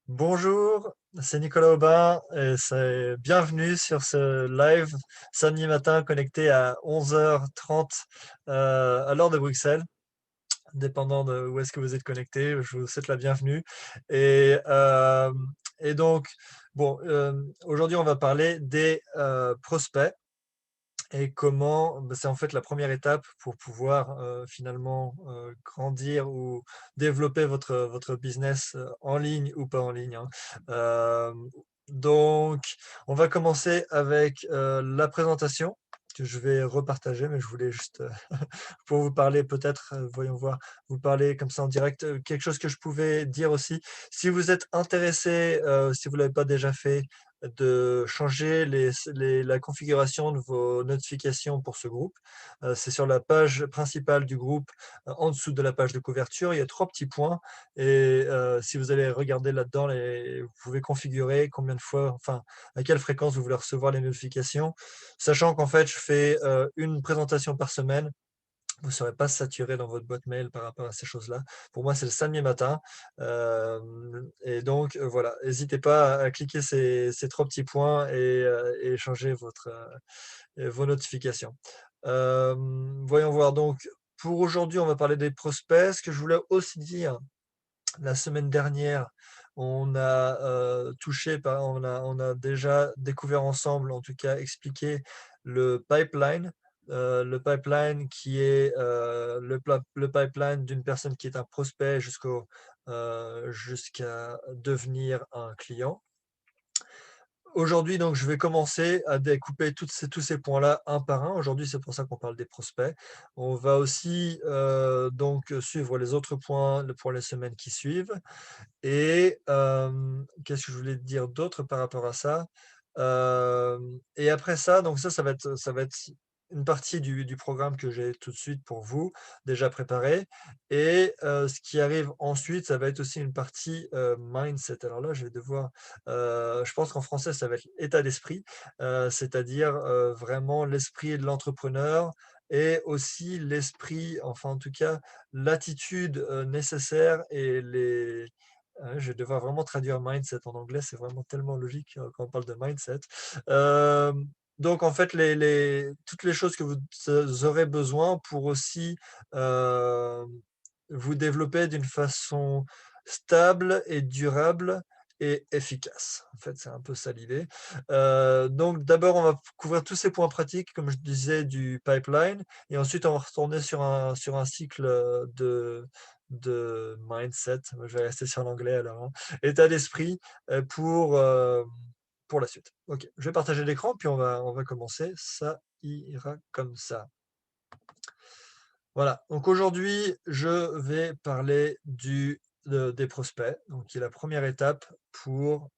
Bonjour, c'est Nicolas Aubin et c'est bienvenue sur ce live samedi matin connecté à 11h30 à l'heure de Bruxelles, dépendant de où est-ce que vous êtes connecté. Je vous souhaite la bienvenue. Et, euh, et donc, bon, aujourd'hui on va parler des prospects. Et comment c'est en fait la première étape pour pouvoir, finalement, grandir ou développer votre business, en ligne ou pas en ligne, hein. Hem, donc on va commencer avec, la présentation que je vais repartager, mais je voulais juste, pour vous parler peut-être, voyons voir, vous parler comme ça en direct, quelque chose que je pouvais dire aussi. Si vous êtes intéressé, si vous l'avez pas déjà fait, de changer la configuration de vos notifications pour ce groupe. C'est sur la page principale du groupe, en dessous de la page de couverture, il y a 3 petits points et si vous allez regarder là-dedans, vous pouvez configurer combien de fois, enfin, à quelle fréquence vous voulez recevoir les notifications. Sachant qu'en fait, je fais, une présentation par semaine, vous ne serez pas saturé dans votre boîte mail par rapport à ces choses-là. Pour moi, c'est le samedi matin. Et donc, voilà, n'hésitez pas à cliquer ces 3 petits points et changer vos notifications. Voyons voir donc, pour aujourd'hui, on va parler des prospects. Ce que je voulais aussi dire, la semaine dernière, on a déjà découvert ensemble, en tout cas expliqué le pipeline qui est, le pipeline d'une personne qui est un prospect jusqu'à devenir un client. Aujourd'hui, donc, je vais commencer à découper tous ces points-là un par un. Aujourd'hui, c'est pour ça qu'on parle des prospects. On va aussi donc suivre les autres points pour les semaines qui suivent. Et qu'est-ce que je voulais te dire d'autre par rapport à ça? Et après ça, donc ça va être une partie du programme que j'ai tout de suite pour vous, déjà préparé. Et ce qui arrive ensuite, ça va être aussi une partie, mindset. Alors là, je vais devoir, je pense qu'en français, ça va être état d'esprit, c'est-à-dire, vraiment l'esprit de l'entrepreneur et aussi l'esprit, enfin, en tout cas, l'attitude, nécessaire et je vais devoir vraiment traduire mindset en anglais, c'est vraiment tellement logique, quand on parle de mindset. Hem, donc en fait, toutes les choses que vous aurez besoin pour aussi, hem, vous développer d'une façon stable et durable et efficace. En fait, c'est un peu ça l'idée. Donc d'abord, on va couvrir tous ces points pratiques, comme je disais, du pipeline et ensuite on va retourner sur un cycle, de mindset. Je vais rester sur l'anglais alors, hein. État d'esprit, pour la suite. OK, je vais partager l'écran, puis on va commencer. Ça ira comme ça. Voilà, donc aujourd'hui, je vais parler des prospects, donc qui est la première étape pour,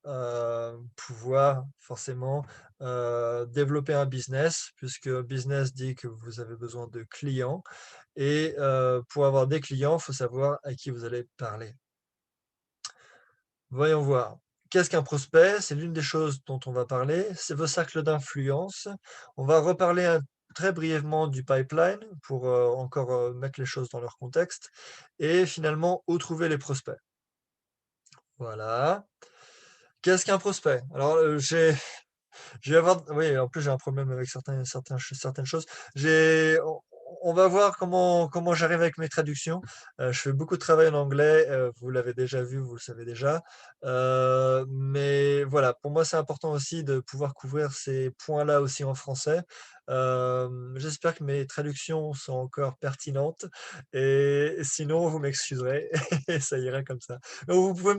pouvoir forcément, développer un business, puisque business dit que vous avez besoin de clients et pour avoir des clients, il faut savoir à qui vous allez parler. Voyons voir. Qu'est-ce qu'un prospect? C'est l'une des choses dont on va parler. C'est vos cercles d'influence. On va reparler très brièvement du pipeline pour encore mettre les choses dans leur contexte. Et finalement, où trouver les prospects. Voilà. Qu'est-ce qu'un prospect? Alors, je vais avoir oui, en plus, j'ai un problème avec certaines choses. On va voir comment j'arrive avec mes traductions. Je fais beaucoup de travail en anglais, vous l'avez déjà vu, vous le savez déjà. Mais voilà, pour moi, c'est important aussi de pouvoir couvrir ces points-là aussi en français. J'espère que mes traductions sont encore pertinentes et sinon, vous m'excuserez et ça ira comme ça. Donc vous pouvez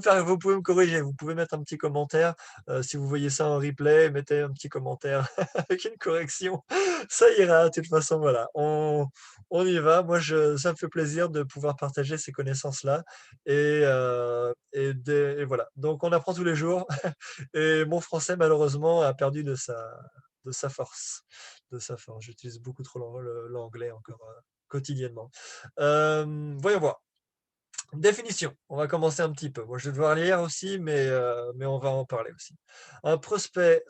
me corriger, vous pouvez mettre un petit commentaire. Si vous voyez ça en replay, mettez un petit commentaire avec une correction, ça ira. De toute façon, voilà, on y va. Moi, ça me fait plaisir de pouvoir partager ces connaissances-là et voilà. Donc on apprend tous les jours et mon français, malheureusement, a perdu de sa force de sa force. J'utilise beaucoup trop l'anglais encore, quotidiennement. Voyons voir. Définition, on va commencer un petit peu. Moi, je vais devoir lire aussi, mais on va en parler aussi. Un prospect,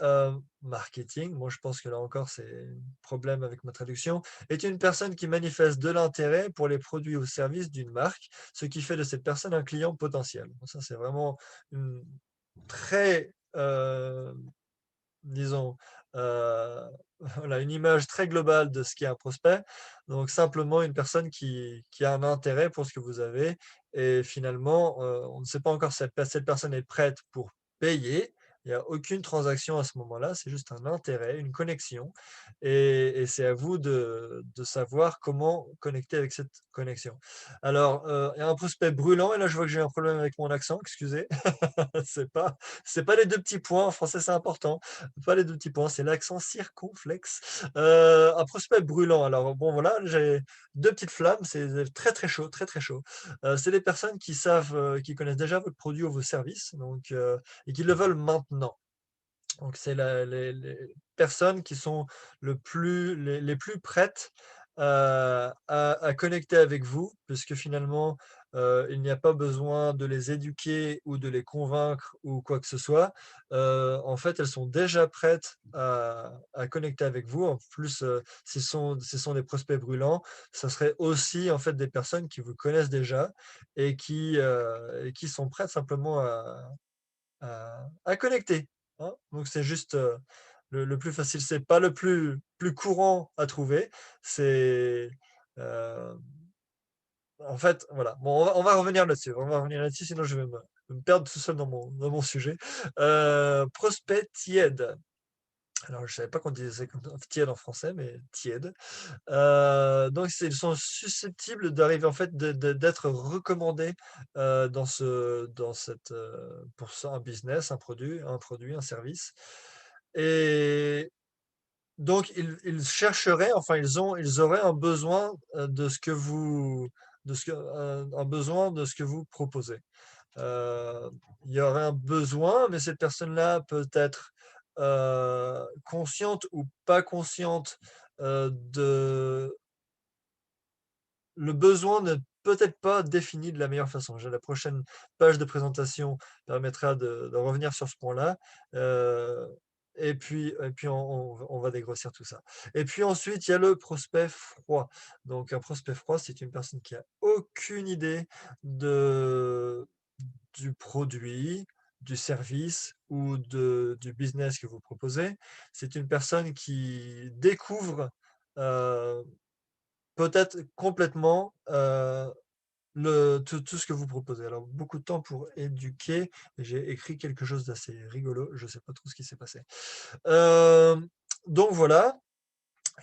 marketing, moi je pense que là encore c'est un problème avec ma traduction, est une personne qui manifeste de l'intérêt pour les produits ou services d'une marque, ce qui fait de cette personne un client potentiel. Bon ça, c'est vraiment une très, disons, heu, voilà, une image très globale de ce qu'est un prospect. Donc simplement une personne qui a un intérêt pour ce que vous avez et finalement, on ne sait pas encore si cette personne est prête pour payer. Il y a aucune transaction à ce moment-là, c'est juste un intérêt, une connexion et c'est à vous de savoir comment connecter avec cette connexion. Alors, il y a un prospect brûlant et là je vois que j'ai un problème avec mon accent, excusez. C'est pas c'est pas les 2 petits points, en français c'est important. Pas les 2 petits points, c'est l'accent circonflexe. Un prospect brûlant, alors bon voilà, j'ai 2 petites flammes, c'est très, très chaud, très, très chaud. C'est des personnes qui savent, qui connaissent déjà votre produit ou vos services, donc et qui le veulent maintenant. Donc c'est la les personnes qui sont les plus prêtes, à connecter avec vous, puisque finalement, il n'y a pas besoin de les éduquer ou de les convaincre ou quoi que ce soit. En fait, elles sont déjà prêtes à connecter avec vous. En plus, ce sont des prospects brûlants. Ça serait aussi, en fait, des personnes qui vous connaissent déjà et qui sont prêtes simplement à connecter, hein. Donc c'est juste, le plus facile. C'est pas le plus courant à trouver. C'est, heu, en fait, voilà. Bon, on va revenir là-dessus. On va revenir là-dessus, sinon je vais me perdre tout seul dans mon sujet. Prospect tiède. Alors je savais pas qu'on disait comme tiède en français, mais tiède. Donc ils sont susceptibles d'arriver en fait d'être recommandés, dans cette, pour ça, un business, un produit, un service et donc ils chercheraient, enfin ils auraient un besoin, de ce que un besoin de ce que vous proposez. Heu, il y aurait un besoin, mais cette personne-là peut être, consciente ou pas consciente, de le besoin n'est peut-être pas défini de la meilleure façon. La prochaine page de présentation permettra de revenir sur ce point-là, heu et puis on va dégrossir tout ça. Et puis ensuite, il y a le prospect froid. Donc un prospect froid, c'est une personne qui a aucune idée de du produit, du service ou du business que vous proposez. C'est une personne qui découvre, heu peut-être complètement, tout ce que vous proposez. Alors beaucoup de temps pour éduquer, j'ai écrit quelque chose d'assez rigolo, je ne sais pas trop ce qui s'est passé. Hem, donc voilà,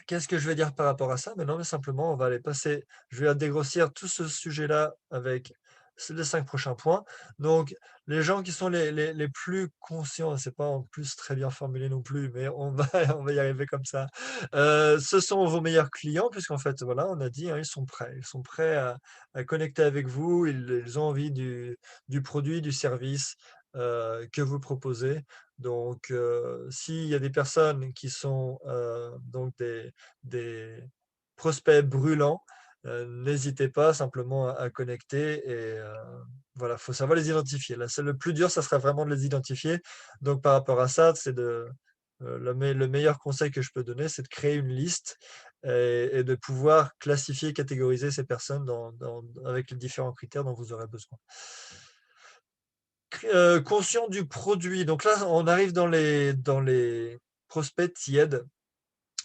qu'est-ce que je vais dire par rapport à ça? Mais non, mais simplement, on va aller passer je vais dégrossir tout ce sujet-là avec les 5 prochains points. Donc, les gens qui sont les plus conscients, c'est pas en plus très bien formulé non plus, mais on va on va y arriver comme ça. Ce sont vos meilleurs clients puisqu'en fait, voilà, on a dit, hein, ils sont prêts. Ils sont prêts à connecter avec vous. Ils ont envie du produit, du service, que vous proposez. Donc, s'il y a des personnes qui sont, donc des prospects brûlants, n'hésitez pas simplement à connecter et voilà, faut savoir les identifier. Là, c'est le plus dur, ça sera vraiment de les identifier. Donc par rapport à ça, c'est le meilleur conseil que je peux donner, c'est de créer une liste et de pouvoir classifier, catégoriser ces personnes avec les différents critères dont vous aurez besoin. Conscient du produit, donc là, on arrive dans les prospects tièdes.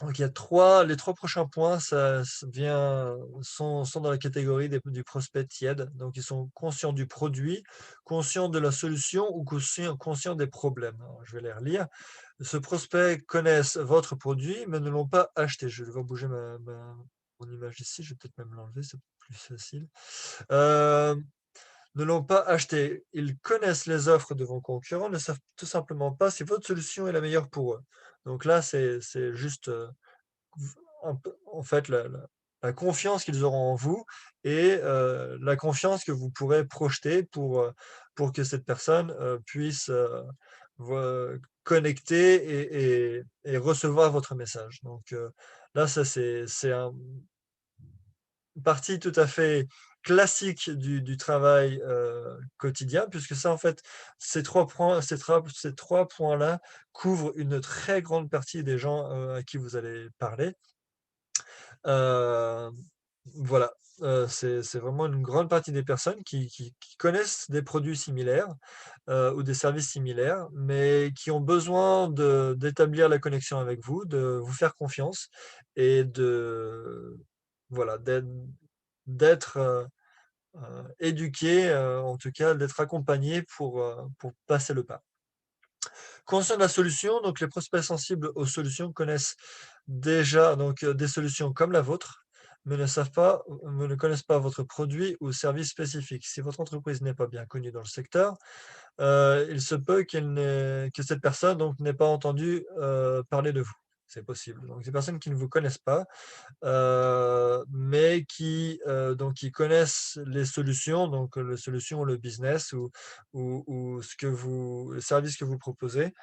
Donc il y a 3 les 3 prochains points, ça vient sont dans la catégorie du prospect tiède. Donc ils sont conscients du produit, conscients de la solution ou conscients des problèmes. Alors je vais les relire. Ce prospect connaissent votre produit, mais ne l'ont pas acheté. Je vais devoir bouger mon image ici, je vais peut-être même l'enlever, c'est plus facile. Hem ne l'ont pas acheté. Ils connaissent les offres de vos concurrents, ne savent tout simplement pas si votre solution est la meilleure pour eux. Donc là, c'est juste, v un peu en fait, la confiance qu'ils auront en vous et la confiance que vous pourrez projeter pour que cette personne, puisse, voi connecter et recevoir votre message. Donc là, ça c'est un partie tout à fait classique du travail, quotidien, puisque ça, en fait, ces 3 points-là couvrent une très grande partie des gens, à qui vous allez parler. Heu, voilà, c'est vraiment une grande partie des personnes qui connaissent des produits similaires, ou des services similaires, mais qui ont besoin d'établir la connexion avec vous, de vous faire confiance et voilà, d'être, éduqués, en tout cas d'être accompagnés pour passer le pas. Conscient de la solution, donc les prospects sensibles aux solutions connaissent déjà donc, des solutions comme la vôtre, mais ne connaissent pas votre produit ou service spécifique. Si votre entreprise n'est pas bien connue dans le secteur, il se peut que cette personne donc n'ait pas entendu, parler de vous. C'est possible. Donc des personnes qui ne vous connaissent pas, mais qui connaissent les solutions, donc les solutions, le business ou le service que vous proposez.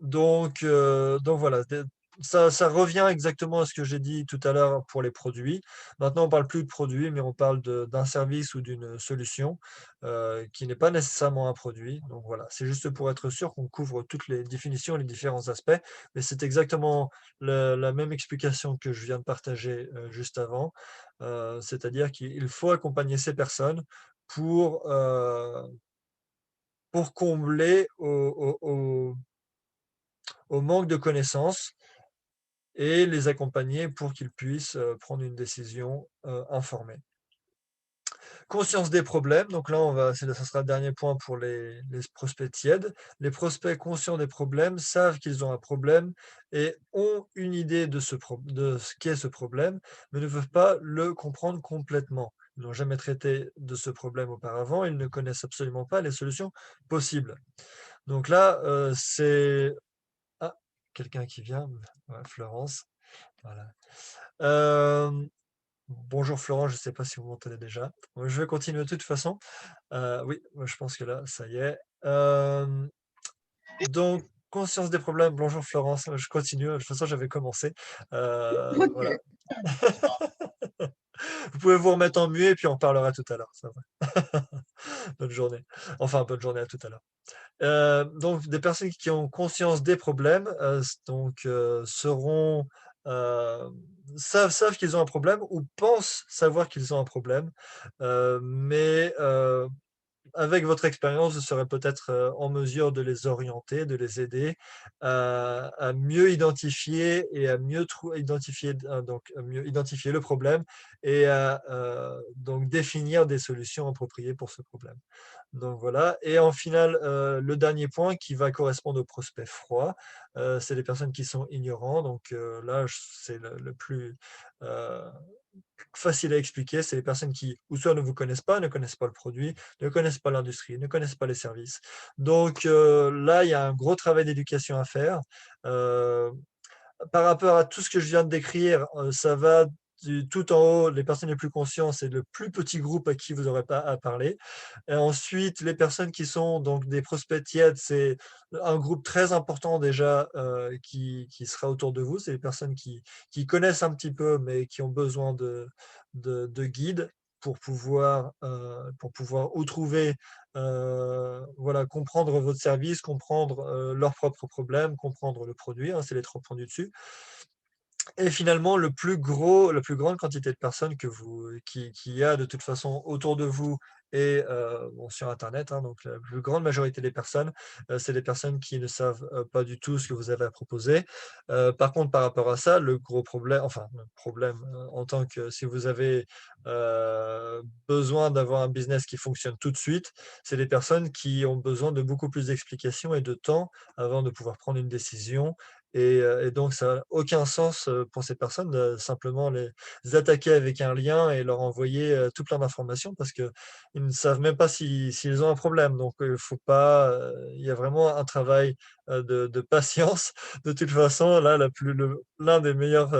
Donc voilà, ça revient exactement à ce que j'ai dit tout à l'heure pour les produits. Maintenant, on parle plus de produits, mais on parle d'un service ou d'une solution, qui n'est pas nécessairement un produit. Donc voilà, c'est juste pour être sûr qu'on couvre toutes les définitions, les différents aspects, mais c'est exactement le la même explication que je viens de partager, juste avant. C'est-à-dire qu'il faut accompagner ces personnes pour, pour combler au manque de connaissances et les accompagner pour qu'ils puissent, prendre une décision, informée. Conscience des problèmes, donc là, ça sera le dernier point pour les prospects tièdes. Les prospects conscients des problèmes savent qu'ils ont un problème et ont une idée de ce qu'est ce problème, mais ne peuvent pas le comprendre complètement. Ils n'ont jamais traité de ce problème auparavant, ils ne connaissent absolument pas les solutions possibles. Donc là, c'est ah, quelqu'un qui vient, ouais, Florence, voilà. Hem, Bonjour Florent, je ne sais pas si vous m'entendez déjà. Je vais continuer de toute façon. Oui, moi je pense que là, ça y est. Donc conscience des problèmes. Bonjour Florence, je continue. De toute façon, j'avais commencé. Voilà. OK. Vous pouvez vous remettre en muet et puis on parlera tout à l'heure, ça va. Bonne journée. Enfin, bonne journée, à tout à l'heure. Donc des personnes qui ont conscience des problèmes, seront, heu, savent qu'ils ont un problème ou pensent savoir qu'ils ont un problème, mais avec votre expérience, vous serez peut-être, en mesure de les orienter, de les aider à mieux identifier et à mieux identifier à mieux identifier le problème et à, donc définir des solutions appropriées pour ce problème. Donc voilà et en final, le dernier point qui va correspondre aux prospects froids, c'est les personnes qui sont ignorants donc là, c'est le plus, heu, facile à expliquer. C'est les personnes qui ou soit ne vous connaissent pas, ne connaissent pas le produit, ne connaissent pas l'industrie, ne connaissent pas les services. Donc là, il y a un gros travail d'éducation à faire. Heu, Par rapport à tout ce que je viens de décrire, ça va du tout en haut, les personnes les plus conscientes, c'est le plus petit groupe à qui vous aurez pas à parler. Et ensuite, les personnes qui sont donc des prospects tièdes, c'est un groupe très important déjà, qui sera autour de vous. C'est les personnes qui connaissent un petit peu, mais qui ont besoin de guides pour pouvoir ou trouver, voilà, comprendre votre service, comprendre, leurs propres problèmes, comprendre le produit, hein, c'est les 3 points du dessus. Et finalement, la plus grande quantité de personnes qu'il y a de toute façon autour de vous et bon sur internet, hein, donc la plus grande majorité des personnes, c'est des personnes qui ne savent, pas du tout ce que vous avez à proposer. Par contre, par rapport à ça, le problème, en tant que si vous avez, besoin d'avoir un business qui fonctionne tout de suite, c'est des personnes qui ont besoin de beaucoup plus d'explications et de temps avant de pouvoir prendre une décision et donc ça n'a aucun sens, pour ces personnes de simplement les attaquer avec un lien et leur envoyer, tout plein d'informations parce qu'ils ne savent même pas s'ils ont un problème. Donc, il faut pas, il y a vraiment un travail, de patience. De toute façon, là, l'un des meilleurs,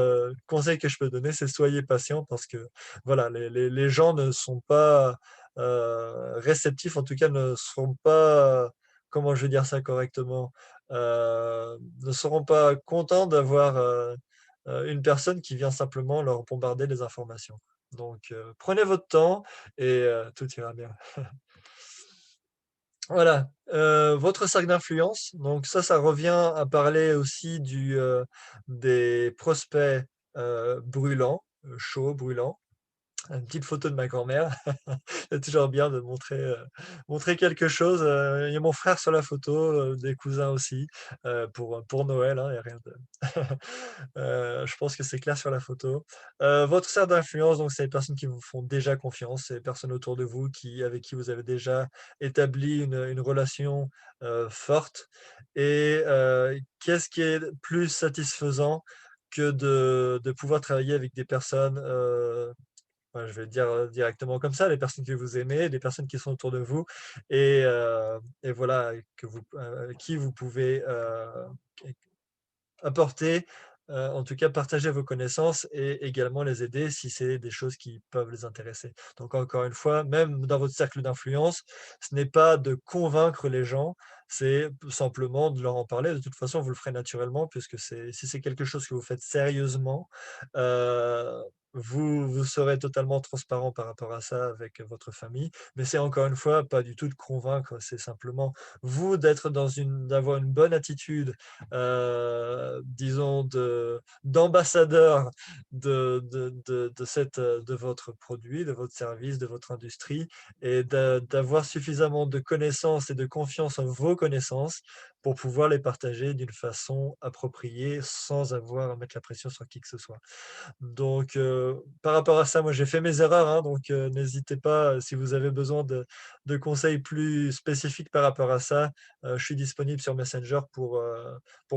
conseils que je peux donner, c'est soyez patient parce que, voilà, les gens ne sont pas, réceptifs, en tout cas ne seront pas, comment je vais dire ça correctement? Ne seront pas contents d'avoir, une personne qui vient simplement leur bombarder des informations. Donc, prenez votre temps et tout ira bien. Voilà, votre cercle d'influence, donc ça revient à parler aussi des prospects, brûlants, chauds, brûlants. Une petite photo de ma grand-mère. C'est toujours bien de montrer quelque chose, il y a mon frère sur la photo, des cousins aussi, pour Noël, hein, il y a rien de je pense que c'est clair sur la photo. Votre cercle d'influence, donc c'est les personnes qui vous font déjà confiance, c'est les personnes autour de vous avec qui vous avez déjà établi une relation, forte et qu'est-ce qui est plus satisfaisant que de pouvoir travailler avec des personnes, je vais le dire, directement comme ça, les personnes que vous aimez, les personnes qui sont autour de vous et voilà, avec qui vous pouvez, apporter, en tout cas partager vos connaissances et également les aider si c'est des choses qui peuvent les intéresser. Donc encore une fois, même dans votre cercle d'influence, ce n'est pas de convaincre les gens, c'est simplement de leur en parler. De toute façon, vous le ferez naturellement puisque si c'est quelque chose que vous faites sérieusement, heu, vous serez totalement transparent par rapport à ça avec votre famille. Mais c'est encore une fois pas du tout de convaincre, c'est simplement vous d'avoir une bonne attitude, disons d'ambassadeur de votre produit, de votre service, de votre industrie et d'avoir suffisamment de connaissances et de confiance en vos connaissances pour pouvoir les partager d'une façon appropriée sans avoir à mettre la pression sur qui que ce soit. Donc, par rapport à ça, moi, j'ai fait mes erreurs, hein, donc n'hésitez pas, si vous avez besoin de conseils plus spécifiques par rapport à ça, je suis disponible sur Messenger pour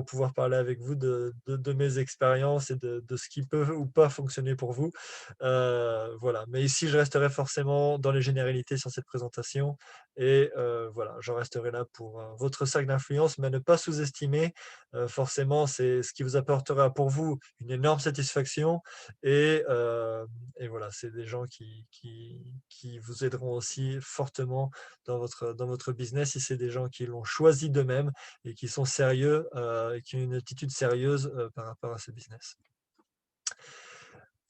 pouvoir parler avec vous de mes expériences et de ce qui peut ou pas fonctionner pour vous. Voilà, mais ici, je resterai forcément dans les généralités sur cette présentation et voilà, j'en resterai là pour, votre cercle d'influence, mais ne pas sous-estimer, forcément, c'est ce qui vous apportera pour vous une énorme satisfaction et voilà, c'est des gens qui vous aideront aussi fortement dans votre business si c'est des gens qui l'ont choisi d'eux-mêmes et qui sont sérieux, et qui ont une attitude sérieuse, par rapport à ce business.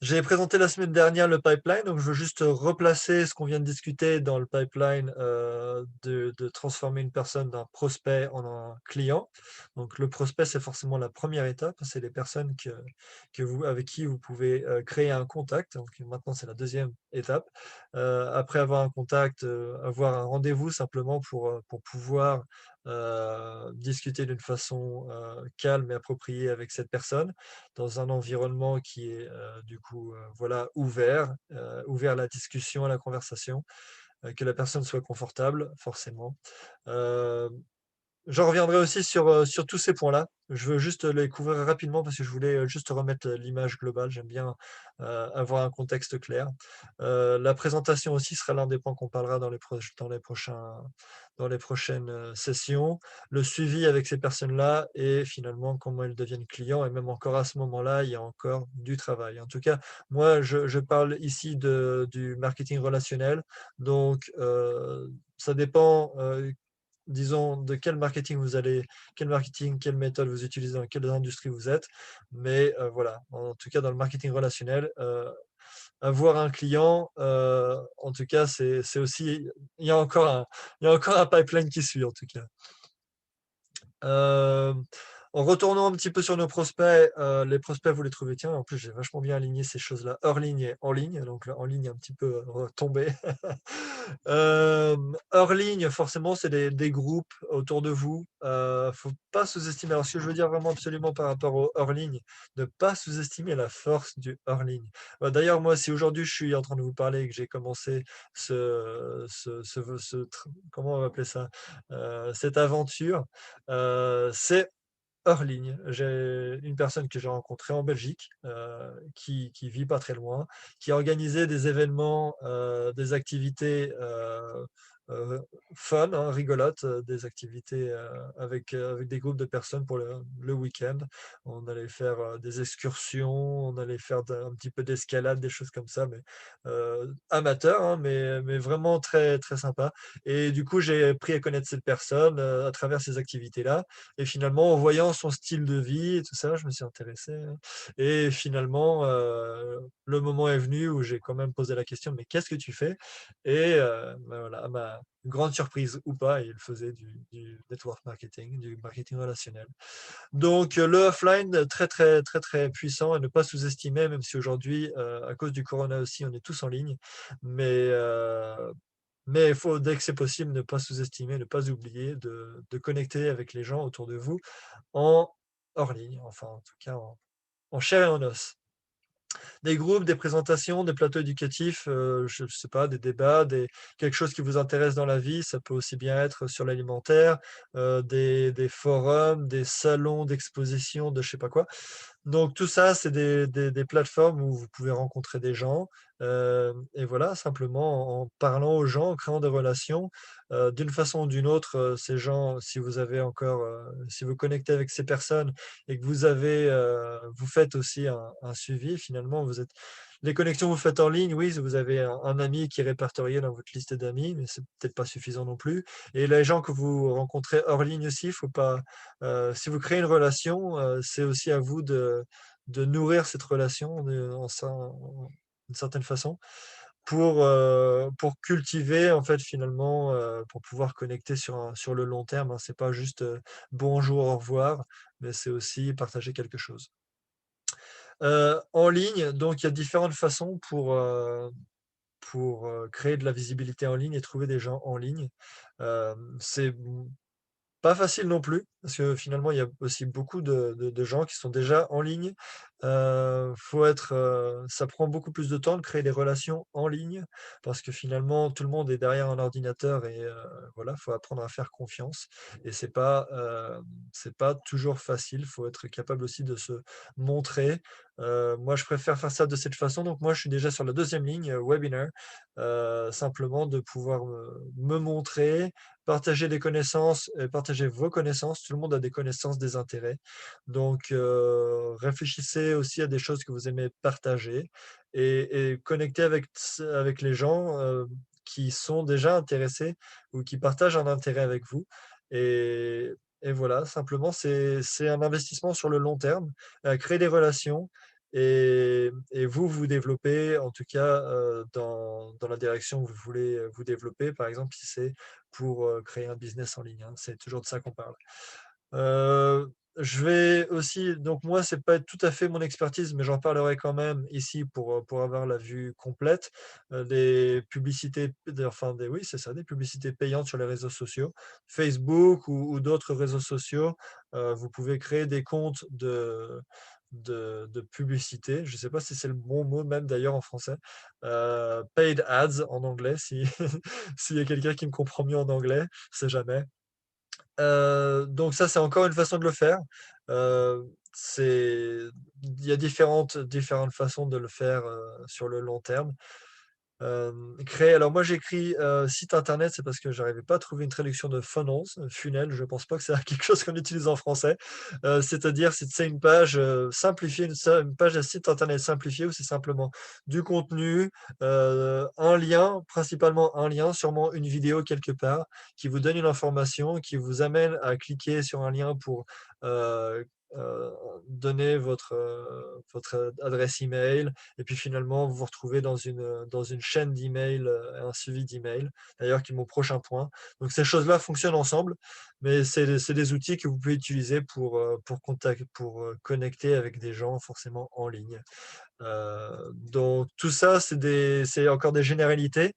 J'ai présenté la semaine dernière le pipeline, donc je veux juste replacer ce qu'on vient de discuter dans le pipeline, de transformer une personne d'un prospect en un client. Donc le prospect, c'est forcément la première étape, c'est les personnes avec qui vous pouvez, créer un contact. Donc maintenant, c'est la deuxième étape. Après avoir un contact, avoir un rendez-vous simplement pour pouvoir, discuter d'une façon, calme et appropriée avec cette personne dans un environnement qui est, du coup, voilà, ouvert à la discussion, à la conversation, que la personne soit confortable, forcément. Heu J'en reviendrai aussi sur tous ces points-là. Je veux juste les couvrir rapidement parce que je voulais, juste remettre, l'image globale. J'aime bien, avoir un contexte clair. La présentation aussi sera l'un des points qu'on parlera dans les prochaines, sessions. Le suivi avec ces personnes-là et finalement comment elles deviennent clients et même encore à ce moment-là, il y a encore du travail. En tout cas, moi, je parle ici du marketing relationnel donc ça dépend, disons, quel marketing, quelle méthode vous utilisez, dans quelle industrie vous êtes. Mais voilà, en tout cas, dans le marketing relationnel, avoir un client, en tout cas, c'est aussi, il y a encore un, il y a encore un pipeline qui suit, en tout cas. Hem, En retournant un petit peu sur nos prospects, les prospects, vous les trouvez tiens, en plus, j'ai vachement bien aligné ces choses-là, hors ligne et en ligne, donc le en ligne est un petit peu, retombé. Hors ligne, forcément, c'est des groupes autour de vous, faut pas sous-estimer. Alors, ce que je veux dire vraiment absolument par rapport au hors ligne, ne pas sous-estimer la force du hors ligne. D'ailleurs, moi, si aujourd'hui je suis en train de vous parler et que j'ai commencé ce tr comment on va appeler ça? Cette aventure, c'est hors ligne. J'ai une personne que j'ai rencontrée en Belgique, qui vit pas très loin, qui organisait des événements, des activités, euh, fun, hein, rigolotes, des activités avec des groupes de personnes pour le week-end. On allait faire des excursions, on allait faire un petit peu d'escalade, des choses comme ça, mais amateur, hein, mais vraiment très, très sympa. Et du coup, j'ai appris à connaître cette personne à travers ces activités-là. Et finalement, en voyant son style de vie et tout ça, je me suis intéressé, hein. Et finalement, le moment est venu où j'ai quand même posé la question, mais qu'est-ce que tu fais? Et ben voilà, à ma grande surprise ou pas, il faisait du network marketing, du marketing relationnel. Donc le offline, très, très, très, très puissant à ne pas sous-estimer, même si aujourd'hui, à cause du corona aussi, on est tous en ligne. Mais, heu, mais il faut, dès que c'est possible, ne pas sous-estimer, ne pas oublier de connecter avec les gens autour de vous en hors ligne, enfin en tout cas en chair et en os. Des groupes, des présentations, des plateaux éducatifs, je sais pas, des débats, quelque chose qui vous intéresse dans la vie. Ça peut aussi bien être sur l'alimentaire, des forums, des salons d'exposition, de je sais pas quoi. Donc tout ça, c'est des plateformes où vous pouvez rencontrer des gens, et voilà, simplement en parlant aux gens, en créant des relations, d'une façon ou d'une autre, ces gens, si vous avez encore, si vous connectez avec ces personnes et que vous faites aussi un suivi, finalement, les connexions que vous faites en ligne, oui, vous avez un ami qui est répertorié dans votre liste d'amis, mais c'est peut-être pas suffisant non plus. Et les gens que vous rencontrez hors ligne aussi, faut pas, si vous créez une relation, c'est aussi à vous de nourrir cette relation d'une certaine façon pour cultiver en fait finalement, pour pouvoir connecter sur le long terme, hein. C'est pas juste, bonjour, au revoir, mais c'est aussi partager quelque chose. En ligne, donc il y a différentes façons pour créer de la visibilité en ligne et trouver des gens en ligne. C'est pas facile non plus, parce que finalement, il y a aussi beaucoup de gens qui sont déjà en ligne. Ça prend beaucoup plus de temps de créer des relations en ligne, parce que finalement, tout le monde est derrière un ordinateur et voilà, faut apprendre à faire confiance. Et c'est pas toujours facile. Faut être capable aussi de se montrer. Moi, je préfère faire ça de cette façon. Donc moi, je suis déjà sur la deuxième ligne, webinar, simplement de pouvoir me montrer, partager des connaissances et partager vos connaissances. Tout le monde a des connaissances, des intérêts. Donc, réfléchissez aussi à des choses que vous aimez partager et connectez avec les gens, qui sont déjà intéressés ou qui partagent un intérêt avec vous et et voilà, simplement, c'est un investissement sur le long terme, créer des relations et vous, vous développez en tout cas, dans la direction que vous voulez, vous développer. Par exemple, si c'est pour, créer un business en ligne, hein, c'est toujours de ça qu'on parle. Heu, je vais aussi donc moi, c'est pas tout à fait mon expertise, mais j'en parlerai quand même ici pour avoir la vue complète. Des publicités des enfin des oui, c'est ça, des publicités payantes sur les réseaux sociaux, Facebook ou d'autres réseaux sociaux. Vous pouvez créer des comptes de publicité. Je ne sais pas si c'est le bon mot même d'ailleurs en français. Paid ads en anglais si s'il y a quelqu'un qui me comprend mieux en anglais, on sait jamais. Donc ça, c'est encore une façon de le faire. C'est il y a différentes façons de le faire, sur le long terme. Créer alors moi j'écris, site internet, c'est parce que j'arrivais pas à trouver une traduction de funnels, funnel, je pense pas que c'est quelque chose qu'on utilise en français. C'est-à-dire c'est une page, simplifiée, une page de site internet simplifiée où c'est simplement du contenu, un lien, principalement un lien, sûrement une vidéo quelque part, qui vous donne une information, qui vous amène à cliquer sur un lien pour, heu heu, donner votre adresse email et puis finalement, vous vous retrouvez dans une chaîne d'emails, un suivi d'emails, d'ailleurs qui est mon prochain point. Donc ces choses-là fonctionnent ensemble, mais c'est des outils que vous pouvez utiliser pour connecter avec des gens forcément en ligne. Donc tout ça, c'est encore des généralités.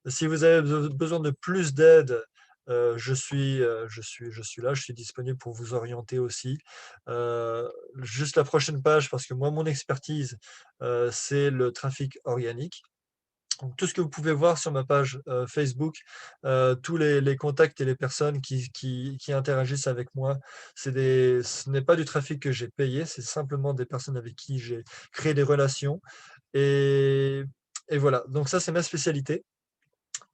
Si vous avez besoin de plus d'aide, je suis là, je suis disponible pour vous orienter aussi. Heu, juste la prochaine page parce que moi, mon expertise, c'est le trafic organique. Donc tout ce que vous pouvez voir sur ma page, Facebook, tous les contacts et les personnes qui interagissent avec moi, ce n'est pas du trafic que j'ai payé, c'est simplement des personnes avec qui j'ai créé des relations et et voilà. Donc ça, c'est ma spécialité.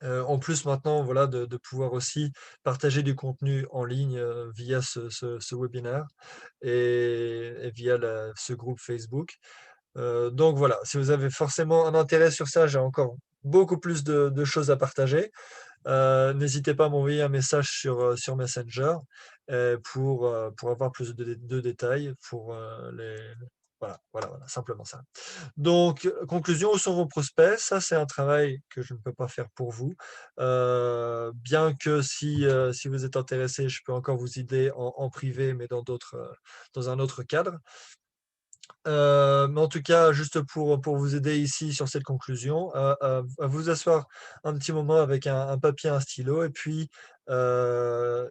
En plus maintenant, voilà, de pouvoir aussi partager du contenu en ligne, via ce webinaire et via ce groupe Facebook. Donc voilà, si vous avez forcément un intérêt sur ça, j'ai encore beaucoup plus de choses à partager. N'hésitez pas à m'envoyer un message sur Messenger, pour avoir plus de détails pour, voilà, simplement ça. Donc, conclusion, où sont vos prospects? Ça, c'est un travail que je ne peux pas faire pour vous. Bien que si vous êtes intéressé, je peux encore vous aider en privé, mais dans un autre cadre. Mais en tout cas, juste pour vous aider ici sur cette conclusion, à vous asseoir un petit moment avec un papier, un stylo et puis,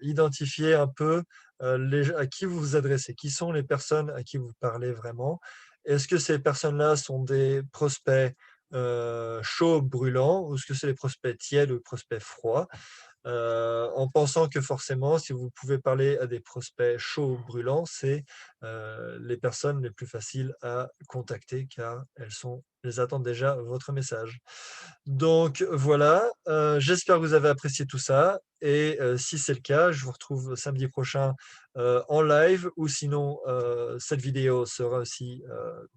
identifier un peu, à qui vous vous adressez. Qui sont les personnes à qui vous parlez vraiment? Est-ce que ces personnes-là sont des prospects, chauds, brûlants ou est-ce que c'est des prospects tièdes ou prospects froids? En pensant que forcément, si vous pouvez parler à des prospects chauds ou brûlants, c'est, les personnes les plus faciles à contacter car elles attendent déjà votre message. Donc voilà, j'espère que vous avez apprécié tout ça et si c'est le cas, je vous retrouve samedi prochain, en live ou sinon, cette vidéo sera aussi,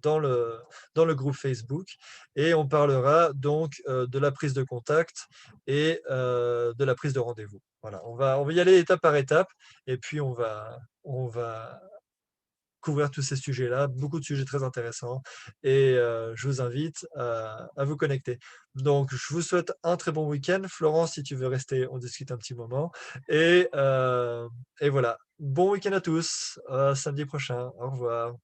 dans le groupe Facebook et on parlera donc, de la prise de contact et de la prise de rendez-vous. Voilà, on va y aller étape par étape et puis on va couvrir tous ces sujets-là, beaucoup de sujets très intéressants et je vous invite à vous connecter. Donc je vous souhaite un très bon week-end. Florence, si tu veux rester, on discute un petit moment et voilà. Bon week-end à tous, samedi prochain. Au revoir.